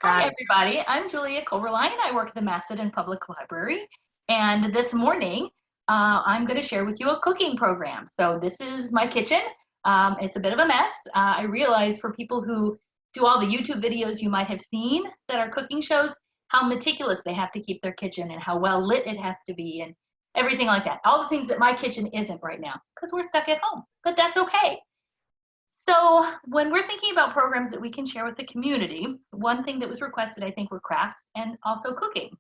Hi, everybody. I'm Julia Koberlein. I work at the Macedon Public Library. And this morning, I'm going to share with you a cooking program. So this is my kitchen. It's a bit of a mess. I realize for people who do all the YouTube videos you might have seen that are cooking shows, how meticulous they have to keep their kitchen and how well lit it has to be and everything like that. All the things that my kitchen isn't right now because we're stuck at home, but that's okay. So when we're thinking about programs that we can share with the community, one thing that was requested, I think, were crafts and also cooking.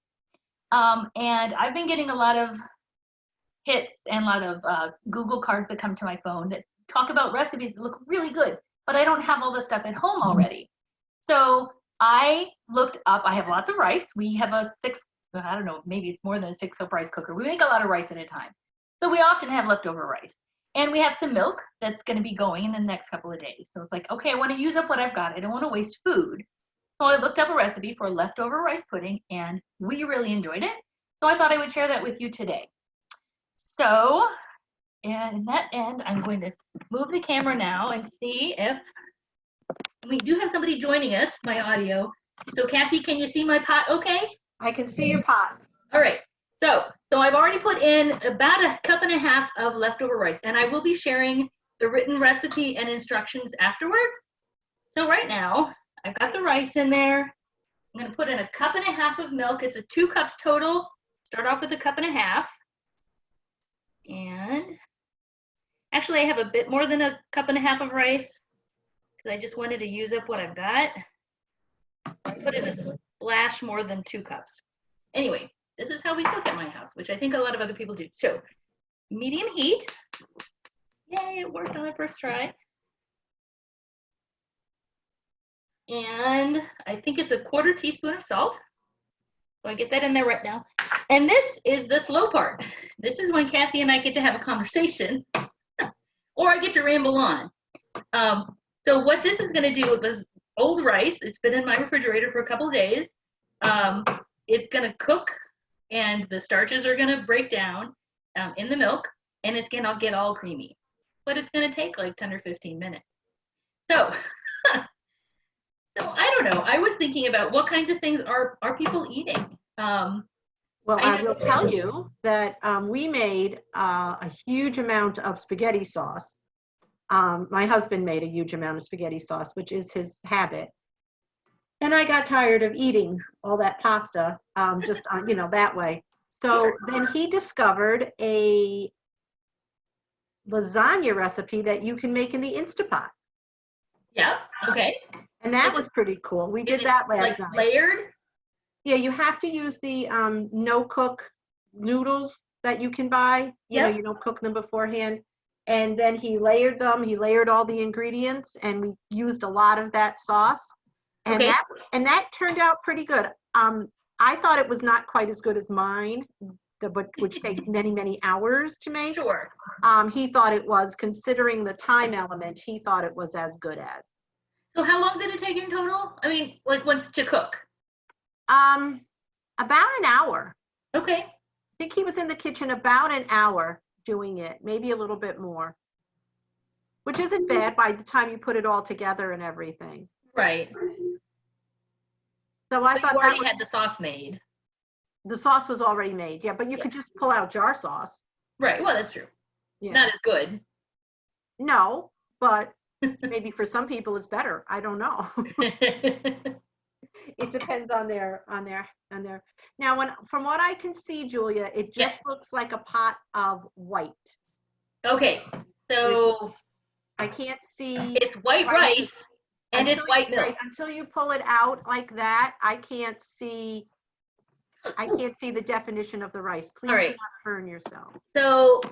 And I've been getting a lot of hits and a lot of Google cards that come to my phone that talk about recipes that look really good, but I don't have all the stuff at home already. So I looked up, I have lots of rice. We have a I don't know, maybe it's more than a 6-cup rice cooker. We make a lot of rice at a time. So we often have leftover rice. And we have some milk that's going to be going in the next couple of days. So it's like, okay, I want to use up what I've got. I don't want to waste food. So I looked up a recipe for leftover rice pudding, and we really enjoyed it. So I thought I would share that with you today. So in that end, I'm going to move the camera now and see if we do have somebody joining us, my audio. So Kathy, can you see my pot okay? I can see your pot. All right. So I've already put in about 1.5 cups of leftover rice, and I will be sharing the written recipe and instructions afterwards. So right now, I've got the rice in there. I'm going to put in 1.5 cups of milk. It's 2 cups total. Start off with 1.5 cups. And actually, I have a bit more than 1.5 cups of rice because I just wanted to use up what I've got. I put in a splash more than 2 cups. Anyway. This is how we cook at my house, which I think a lot of other people do. So, medium heat. Yay, it worked on my first try. And I think it's 1/4 teaspoon of salt. So I get that in there right now. And this is the slow part. This is when Kathy and I get to have a conversation, or I get to ramble on. So what this is going to do with this old rice, it's been in my refrigerator for a couple of days. It's going to cook. And the starches are going to break down in the milk, and it's going to get all creamy. But it's going to take like 10 or 15 minutes. So, so I don't know. I was thinking about what kinds of things are people eating? Well, I will tell you that we made a huge amount of spaghetti sauce. My husband made a huge amount of spaghetti sauce, which is his habit. And I got tired of eating all that pasta, just that way. So then he discovered a lasagna recipe that you can make in the Instapot. Yep. Okay. And that was pretty cool. We did that last night. Layered? Yeah, you have to use the no-cook noodles that you can buy. You don't cook them beforehand. And then he layered them. He layered all the ingredients, and we used a lot of that sauce. And okay. that turned out pretty good. I thought it was not quite as good as mine, which takes many, many hours to make. Sure. He thought it was, considering the time element, he thought it was as good as. So how long did it take in total? I mean, like once to cook? About an hour. Okay. I think he was in the kitchen about an hour doing it, maybe a little bit more, which isn't bad by the time you put it all together and everything. Right. So I thought you already had the sauce made. The sauce was already made, yeah, but you could just pull out jar sauce. Right, well, that's true. Yeah. Not as good. No, but maybe for some people it's better. I don't know. It depends on their. Now, from what I can see, Julia, it just looks like a pot of white. Okay, so I can't see. It's white rice. And it's white milk. Right, until you pull it out like that, I can't see the definition of the rice. Please do not burn yourself. So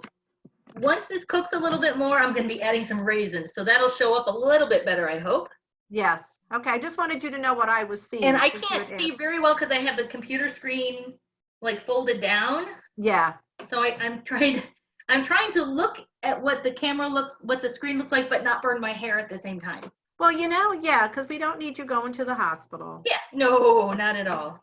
once this cooks a little bit more, I'm going to be adding some raisins. So that'll show up a little bit better, I hope. Yes. Okay, I just wanted you to know what I was seeing. And I can't see very well because I have the computer screen like folded down. Yeah. So I'm trying to look at what the screen looks like, but not burn my hair at the same time. Well, yeah, because we don't need you going to the hospital. Yeah, no, not at all.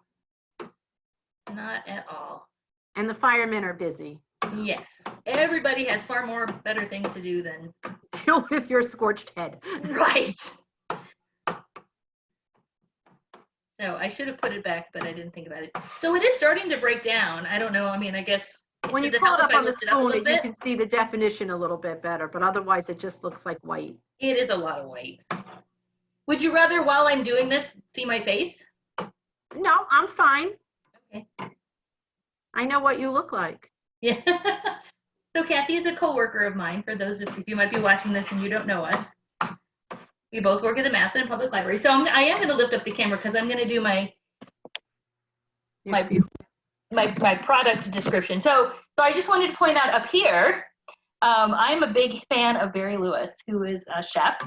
Not at all. And the firemen are busy. Yes. Everybody has far more better things to do than deal with your scorched head. Right. So I should have put it back, but I didn't think about it. So it is starting to break down. I don't know. I mean, I guess. When you Does it pull help it if up I on the lift it up a spoon, little you bit? can see the definition a little bit better, but otherwise it just looks like white. It is a lot of white. Would you rather, while I'm doing this, see my face? No, I'm fine. Okay. I know what you look like. Yeah. So Kathy is a coworker of mine. For those of you might be watching this and you don't know us, we both work at the Massillon Public Library. So I am going to lift up the camera because I'm going to do my product description. So I just wanted to point out up here, I'm a big fan of Barry Lewis, who is a chef,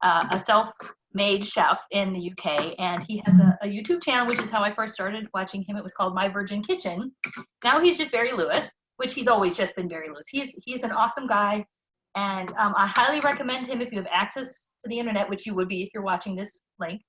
a self-made chef in the UK, and he has a YouTube channel, which is how I first started watching him. It was called My Virgin Kitchen. Now he's just Barry Lewis, which he's always just been Barry Lewis. He's an awesome guy, and I highly recommend him if you have access to the internet, which you would be if you're watching this link.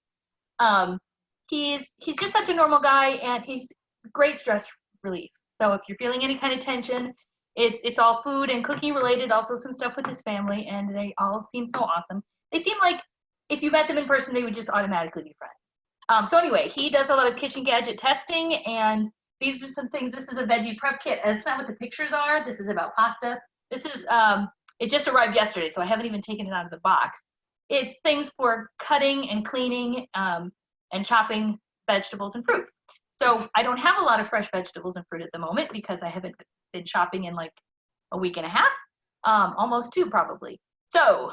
He's just such a normal guy, and he's great stress relief. So if you're feeling any kind of tension, it's all food and cooking related, also some stuff with his family, and they all seem so awesome. They seem like if you met them in person, they would just automatically be friends. So anyway, he does a lot of kitchen gadget testing, and these are some things. This is a veggie prep kit, and it's not what the pictures are. This is about pasta. This is, it just arrived yesterday, so I haven't even taken it out of the box. It's things for cutting and cleaning and chopping vegetables and fruit. So I don't have a lot of fresh vegetables and fruit at the moment because I haven't been shopping in like a week and a half, almost 2 probably. So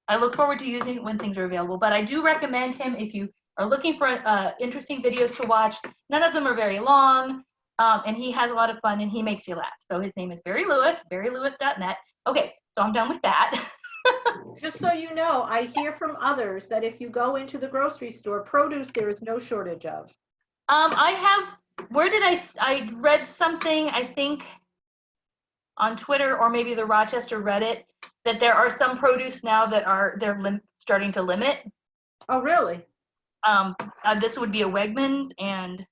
I look forward to using it when things are available, but I do recommend him if you are looking for interesting videos to watch. None of them are very long, and he has a lot of fun and he makes you laugh. So his name is Barry Lewis, barrylewis.net. Okay, so I'm done with that. Just so you know, I hear from others that if you go into the grocery store, produce there is no shortage of. I read something, I think on Twitter or maybe the Rochester Reddit, that there are some produce now that they're starting to limit. Oh, really? This would be a Wegmans, and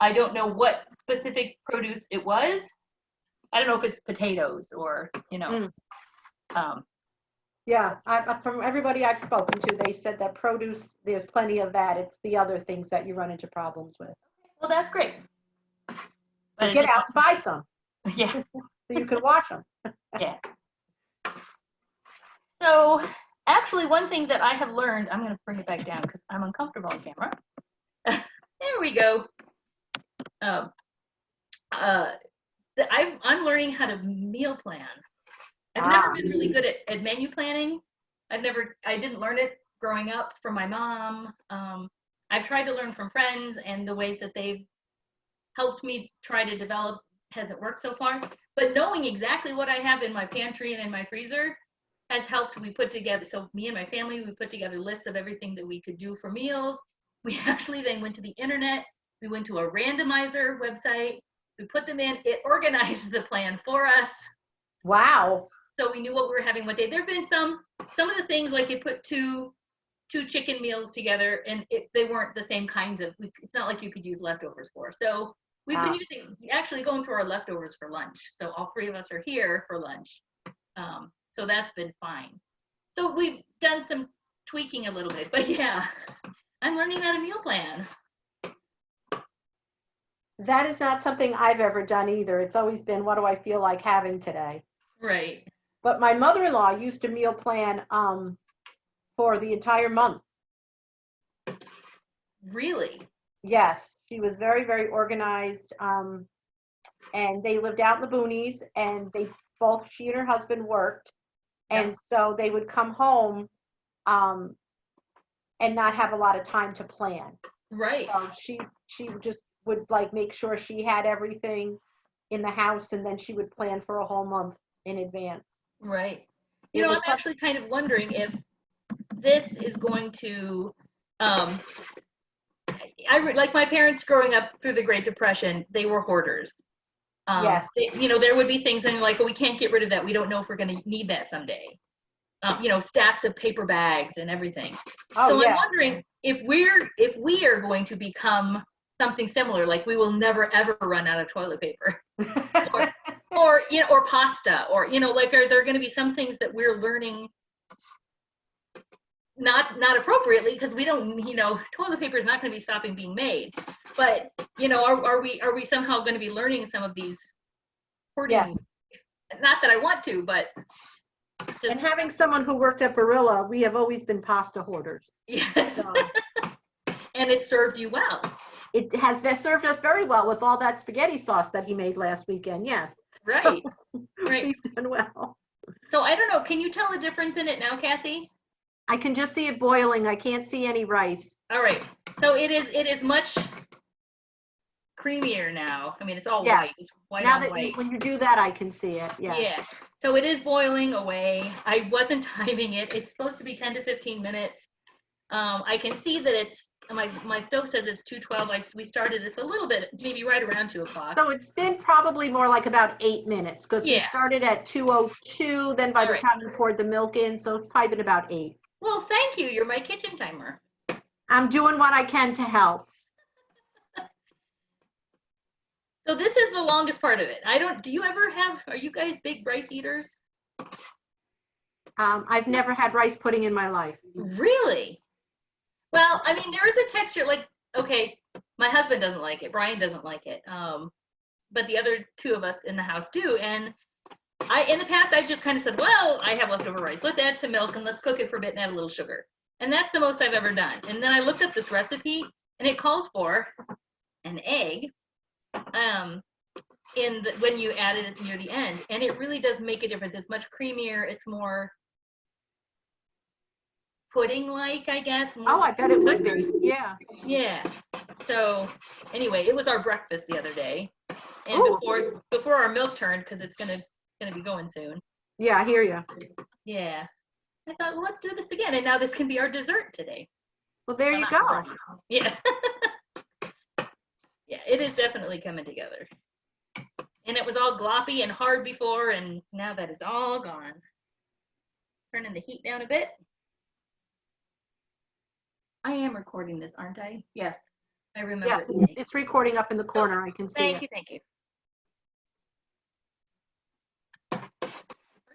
I don't know what specific produce it was. I don't know if it's potatoes or, Yeah, from everybody I've spoken to, they said that produce, there's plenty of that. It's the other things that you run into problems with. Well, that's great. But get out and buy some. Yeah. So you can watch them. Yeah. So actually, one thing that I have learned, I'm going to bring it back down because I'm uncomfortable on camera. There we go. I'm learning how to meal plan. I've never been really good at menu planning. I didn't learn it growing up from my mom. I've tried to learn from friends, and the ways that they've helped me try to develop hasn't worked so far. But knowing exactly what I have in my pantry and in my freezer has helped. We put together, so me and my family, we put together lists of everything that we could do for meals. We actually then went to the internet. We went to a randomizer website. We put them in. It organized the plan for us. Wow. So we knew what we were having what day. There have been some of the things, like you put two chicken meals together, and they weren't the same kinds of, it's not like you could use leftovers for. So we've been actually going through our leftovers for lunch. So all 3 of us are here for lunch. So that's been fine. So we've done some tweaking a little bit, but yeah, I'm learning how to meal plan. That is not something I've ever done either. It's always been, what do I feel like having today? Right. But my mother-in-law used to meal plan for the entire month. Really? Yes, she was very, very organized. And they lived out in the boonies, and she and her husband worked. And so they would come home and not have a lot of time to plan. Right. So she just would like make sure she had everything in the house, and then she would plan for a whole month in advance. Right. I'm actually kind of wondering if this is going to, like my parents growing up through the Great Depression, they were hoarders. Yes. There would be things and like, we can't get rid of that. We don't know if we're going to need that someday. Stacks of paper bags and everything. So yeah. I'm wondering if we are going to become something similar, like we will never ever run out of toilet paper, or pasta, or like are there going to be some things that we're learning not appropriately, because we don't, toilet paper is not going to be stopping being made. But are we somehow going to be learning some of these hoarding? Yes. Not that I want to, but just, and having someone who worked at Barilla, we have always been pasta hoarders. yes. So And it served you well. it has served us very well with all that spaghetti sauce that he made last weekend. Yes. Right. So Right. we've done well. So I don't know. Can you tell a difference in it now, Kathy? I can just see it boiling. I can't see any rice. All right. So it is much creamier now. I mean, it's all Yes. white. It's white Now on that white. when you do that, I can see it. Yes. Yeah. So it is boiling away. I wasn't timing it. It's supposed to be 10 to 15 minutes. I can see that it's my stove says it's 212. We started this a little bit, maybe right around 2 o'clock. So it's been probably more like about 8 minutes because we Yes. started at 2:02. Then by All the right. time we poured the milk in, so it's probably been about 8. Well, thank you. You're my kitchen timer. I'm doing what I can to help. So this is the longest part of it. Do you ever are you guys big rice eaters? I've never had rice pudding in my life. Really? Well, I mean, there is a texture, like, okay, my husband doesn't like it. Brian doesn't like it. But the other two of us in the house do. And in the past, I've just kind of said, well, I have leftover rice. Let's add some milk and let's cook it for a bit and add a little sugar. And that's the most I've ever done. And then I looked up this recipe and it calls for an egg when you add it near the end. And it really does make a difference. It's much creamier. It's more pudding-like, I guess. Oh, I bet it would be. Yeah. Yeah. So anyway, it was our breakfast the other day, and Ooh. before our milk turned, because it's gonna be going soon. Yeah, I hear you. Yeah. I thought, well, let's do this again, and now this can be our dessert today. Well, there you go. Yeah. Yeah, it is definitely coming together. And it was all gloppy and hard before, and now that is all gone. Turning the heat down a bit. I am recording this, aren't I? Yes, I remember. Yes, it's recording up in the corner. I can see it. Thank you. Are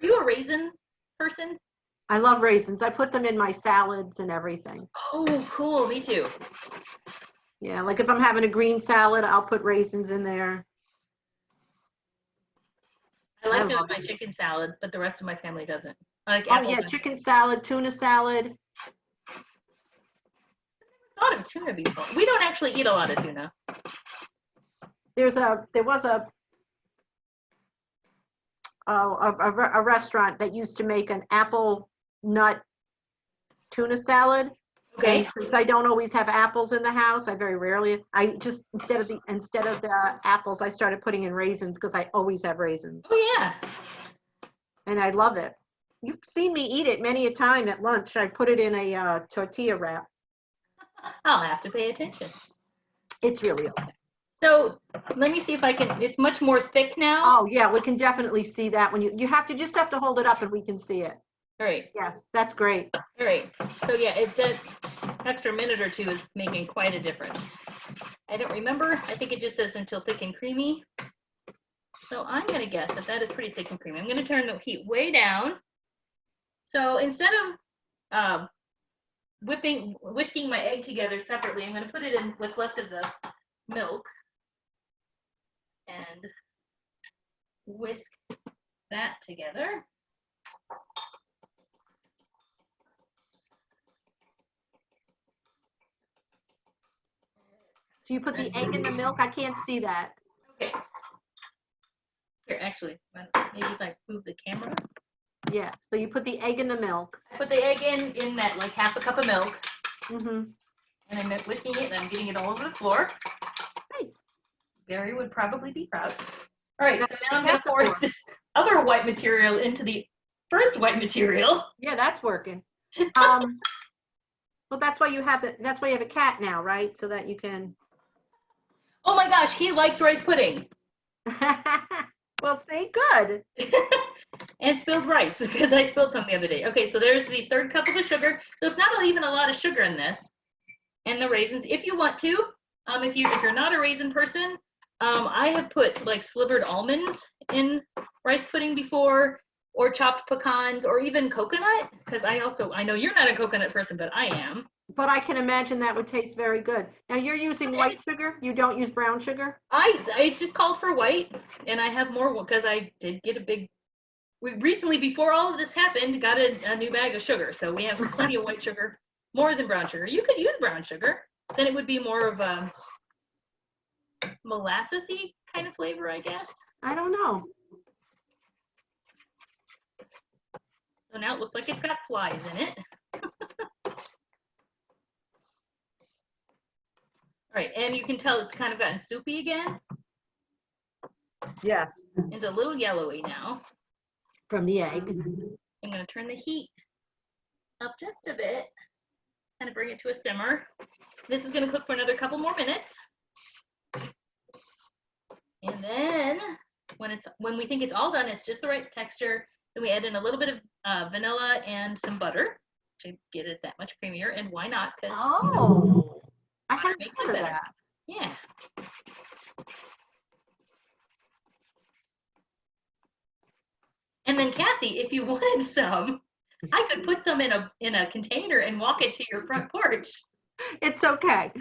you a raisin person? I love raisins. I put them in my salads and everything. Oh, cool. Me too. Yeah, like if I'm having a green salad, I'll put raisins in there. I like them in my chicken salad, but the rest of my family doesn't. I like apples. Oh yeah, chicken salad, tuna salad. I thought of tuna before. We don't actually eat a lot of tuna. There was a restaurant that used to make an apple nut tuna salad. Okay. And since I don't always have apples in the house, I very rarely. I just instead of the apples, I started putting in raisins because I always have raisins. Oh yeah. And I love it. You've seen me eat it many a time at lunch. I put it in a tortilla wrap. I'll have to pay attention. It's really okay. So let me see if I can. It's much more thick now. Oh yeah, we can definitely see that when you have to hold it up and we can see it. All right. Yeah, that's great. All right. So yeah, it does. Extra minute or two is making quite a difference. I don't remember. I think it just says until thick and creamy. So I'm going to guess that is pretty thick and creamy. I'm going to turn the heat way down. So instead of whisking my egg together separately, I'm going to put it in what's left of the milk and whisk that together. So you put the egg in the milk? I can't see that. Okay. Here, actually, maybe if I move the camera. Yeah, so you put the egg in the milk. I put the egg in that, like half a cup of milk. Mm-hmm. And I'm whisking it and I'm getting it all over the floor. Hey. Barry would probably be proud. All right, so now I'm going to pour this other white material into the first white material. Yeah, that's working. Well, that's why you have a cat now, right? So that you can. Oh my gosh, he likes rice pudding. Well, see, good. And spilled rice because I spilled some the other day. Okay, so there's the third cup of the sugar. So it's not even a lot of sugar in this. And the raisins, if you want to, if you're not a raisin person, I have put like slivered almonds in rice pudding before. or chopped pecans, or even coconut, because I know you're not a coconut person, but I am. But I can imagine that would taste very good. Now you're using white sugar? You don't use brown sugar? It's just called for white, and I have more because I did get we recently, before all of this happened, got a new bag of sugar. So we have plenty of white sugar, more than brown sugar. You could use brown sugar. Then it would be more of a molassesy kind of flavor, I guess. I don't know. So now it looks like it's got flies in it. All right, and you can tell it's kind of gotten soupy again. Yes. It's a little yellowy now. From the egg. I'm going to turn the heat up just a bit, kind of bring it to a simmer. This is going to cook for another couple more minutes. And then when we think it's all done, it's just the right texture, then we add in a little bit of vanilla and some butter to get it that much creamier. And why not? Because I hadn't makes thought it of better. that. Yeah. And then Kathy, if you wanted some, I could put some in a container and walk it to your front porch. It's okay.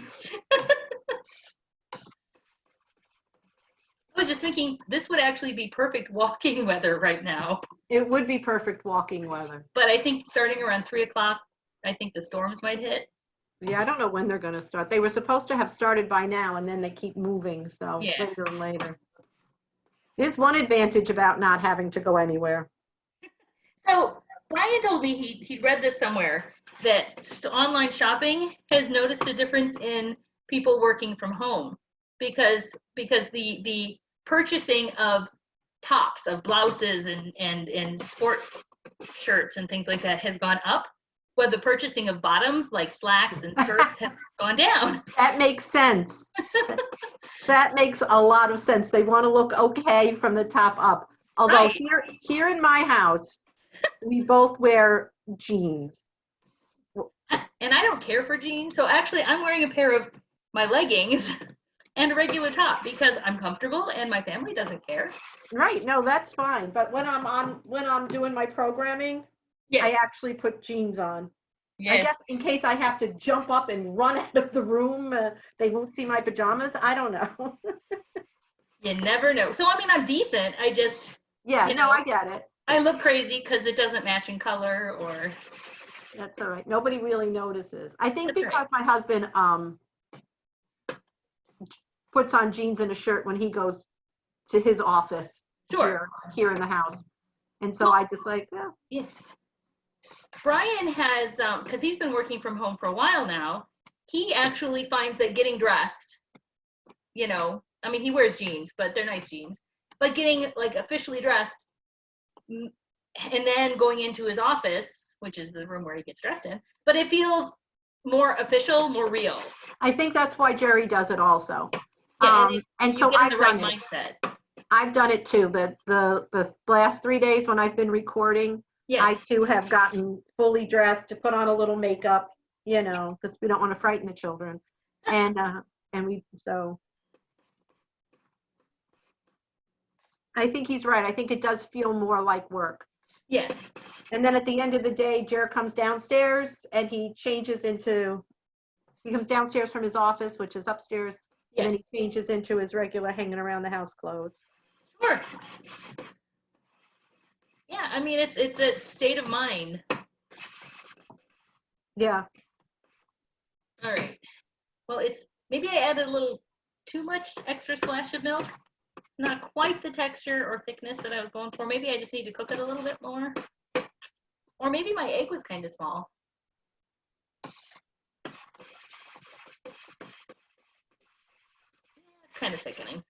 I was just thinking this would actually be perfect walking weather right now. It would be perfect walking weather. But I think starting around 3 o'clock, I think the storms might hit. Yeah, I don't know when they're going to start. They were supposed to have started by now, and then they keep moving, so Yeah. later and later. There's one advantage about not having to go anywhere. So Brian told me he'd read this somewhere that online shopping has noticed a difference in people working from home because the purchasing of tops, of blouses and sport shirts and things like that has gone up, while the purchasing of bottoms like slacks and skirts has gone down. That makes sense. That makes a lot of sense. They want to look okay from the top up. Although Right. here in my house, we both wear jeans. And I don't care for jeans. So actually I'm wearing a pair of my leggings and a regular top because I'm comfortable and my family doesn't care. Right, no, that's fine. But when I'm doing my programming, Yes. I actually put jeans on. Yes. I guess in case I have to jump up and run out of the room, they won't see my pajamas. I don't know. You never know. So I mean, I'm decent. I just I get it. I look crazy because it doesn't match in color or. That's all right. Nobody really notices. I think That's because my husband puts on jeans and a shirt when he goes to his office here in the house. And so I just like, yeah. Yes. Brian has, because he's been working from home for a while now, he actually finds that getting dressed, I mean, he wears jeans, but they're nice jeans, but getting like officially dressed and then going into his office, which is the room where he gets dressed in, but it feels more official, more real. I think that's why Jerry does it also. Yeah, and so I've done it. Mindset. I've done it too. The last 3 days when I've been recording, yes. I too have gotten fully dressed to put on a little makeup, because we don't want to frighten the children. And I think he's right. I think it does feel more like work. Yes. And then at the end of the day, Jared comes downstairs and he comes downstairs from his office, which is upstairs, and then he changes into his regular hanging around the house clothes. Sure. Yeah, I mean, it's a state of mind. Yeah. All right. Well, maybe I added a little too much extra splash of milk. Not quite the texture or thickness that I was going for. Maybe I just need to cook it a little bit more. Or maybe my egg was kind of small. It's kind of thickening.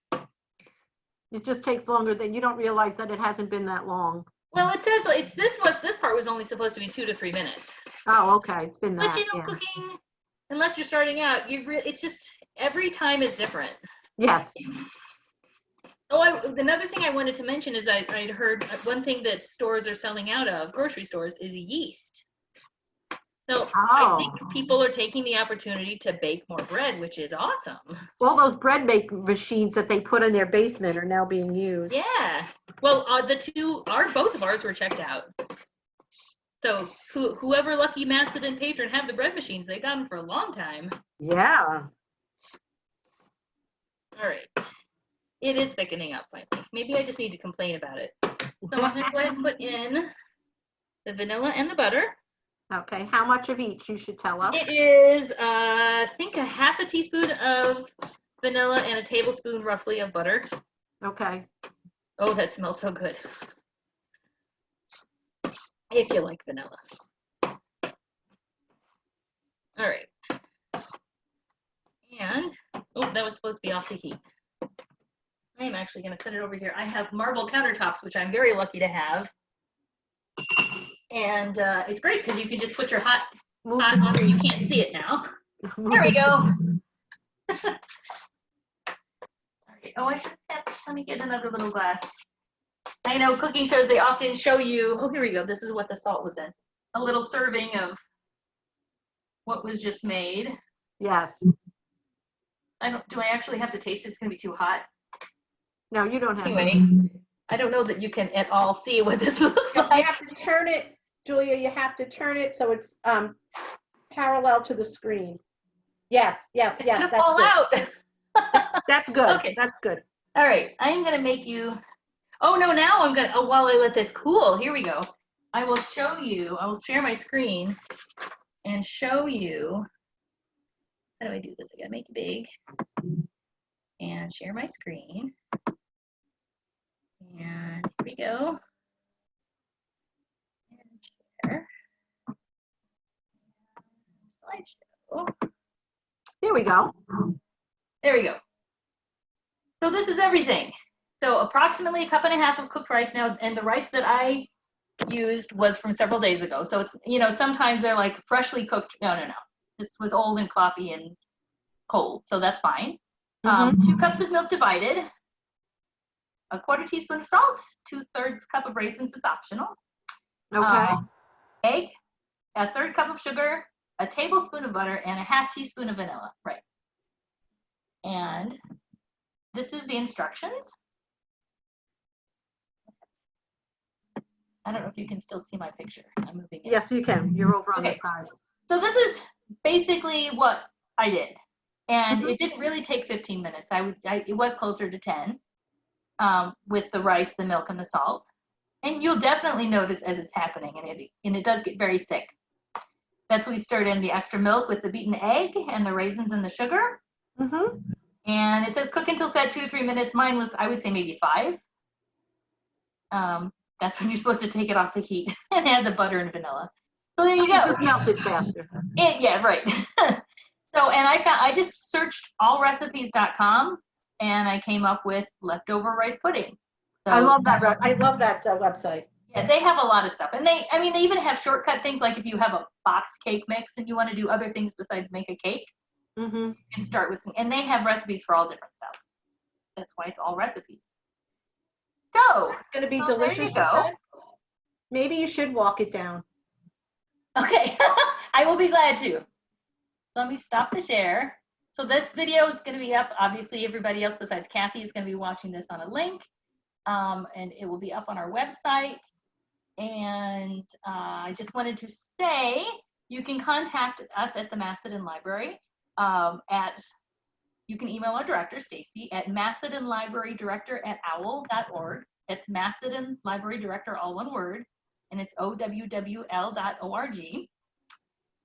It just takes longer than you don't realize that it hasn't been that long. Well, it says this part was only supposed to be 2 to 3 minutes. Oh, okay. It's been that. But cooking, unless you're starting out, it's just every time is different. Yes. Oh, another thing I wanted to mention is I'd heard one thing that stores are selling out of, grocery stores, is yeast. So I think people are taking the opportunity to bake more bread, which is awesome. All those bread making machines that they put in their basement are now being used. Yeah. Well, both of ours were checked out. So whoever lucky Macedon patron have the bread machines, they got them for a long time. Yeah. All right. It is thickening up, I think. Maybe I just need to complain about it. So I'm going to go ahead and put in the vanilla and the butter. Okay, how much of each you should tell us? It is, I think, a half a teaspoon of vanilla and a tablespoon, roughly, of butter. Okay. Oh, that smells so good. If you like vanilla. All right. And, oh, that was supposed to be off the heat. I am actually going to set it over here. I have marble countertops, which I'm very lucky to have. And it's great because you can just put your hot on there. You can't see it now. There we go. Okay. Oh, I should have, let me get another little glass. I know cooking shows, they often show you, oh, here we go. This is what the salt was in. A little serving of what was just made. Yes. Do I actually have to taste it? It's going to be too hot. No, you don't have Anyway, I don't know that you can at all see what this looks like. You have to turn it, Julia, you have to turn it so it's parallel to the screen. Yes, yes, It's yes. gonna That's fall good. out. That's good. Okay. That's good. All right, I am gonna make you, oh no, now I'm gonna, while I let this cool, here we go. I will show you, I will share my screen and show you, how do I do this? I gotta make it big and share my screen. And here we go. And share. Slideshow. Here we go. There we go. So this is everything. So approximately 1.5 cups of cooked rice now, and the rice that I used was from several days ago. So it's, you know, sometimes they're like freshly cooked. No. This was old and floppy and cold, so that's fine. 2 cups of milk divided, 1/4 teaspoon of salt, 2/3 cup of raisins is optional. Okay. Egg, 1/3 cup of sugar, a tablespoon of butter, and a 1/2 teaspoon of vanilla. Right. And this is the instructions. I don't know if you can still see my picture. I'm moving it. Yes, you can. You're over on the side. So this is basically what I did. And it didn't really take 15 minutes. It was closer to 10 with the rice, the milk, and the salt. And you'll definitely notice as it's happening, and it does get very thick. That's when we stirred in the extra milk with the beaten egg and the raisins and the sugar. And it says cook until set 2 to 3 minutes. Mine was, I would say, maybe 5. That's when you're supposed to take it off the heat and add the butter and vanilla. So there you go. It just melted faster. Yeah, right. So, and I just searched allrecipes.com and I came up with leftover rice pudding. So, I love that. I love that website. Yeah, they have a lot of stuff. And they even have shortcut things, like if you have a box cake mix and you want to do other things besides make a cake, you can start with, and they have recipes for all different stuff. That's why it's all recipes. So it's going to be delicious. There you go. Maybe you should walk it down. Okay, I will be glad to. Let me stop the share. So this video is going to be up. Obviously, everybody else besides Kathy is going to be watching this on a link, and it will be up on our website. And I just wanted to say you can contact us at the Macedon Library you can email our director, Stacy, at macedonlibrarydirector@owl.org. That's Macedon Library Director, all one word, and it's owwl.org.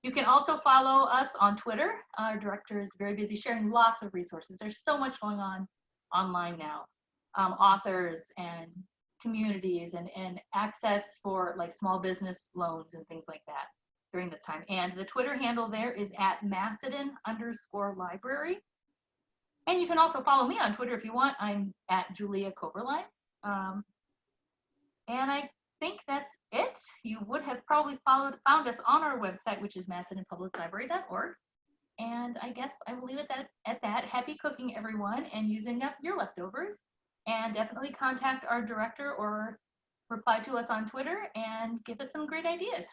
You can also follow us on Twitter. Our director is very busy sharing lots of resources. There's so much going on online now. Authors and communities and access for like small business loans and things like that during this time. And the Twitter handle there is at Macedon_library. And you can also follow me on Twitter if you want. I'm at Julia Koverline. And I think that's it. You would have probably found us on our website, which is macedonpubliclibrary.org. And I guess I will leave it at that. Happy cooking, everyone, and using up your leftovers. And definitely contact our director or reply to us on Twitter and give us some great ideas.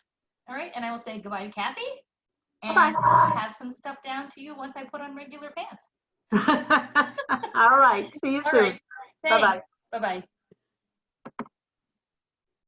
All right, and I will say goodbye to Kathy. And I'll have some stuff down to you once I put on regular pants. All right. See you soon. All right. Bye-bye. Bye-bye.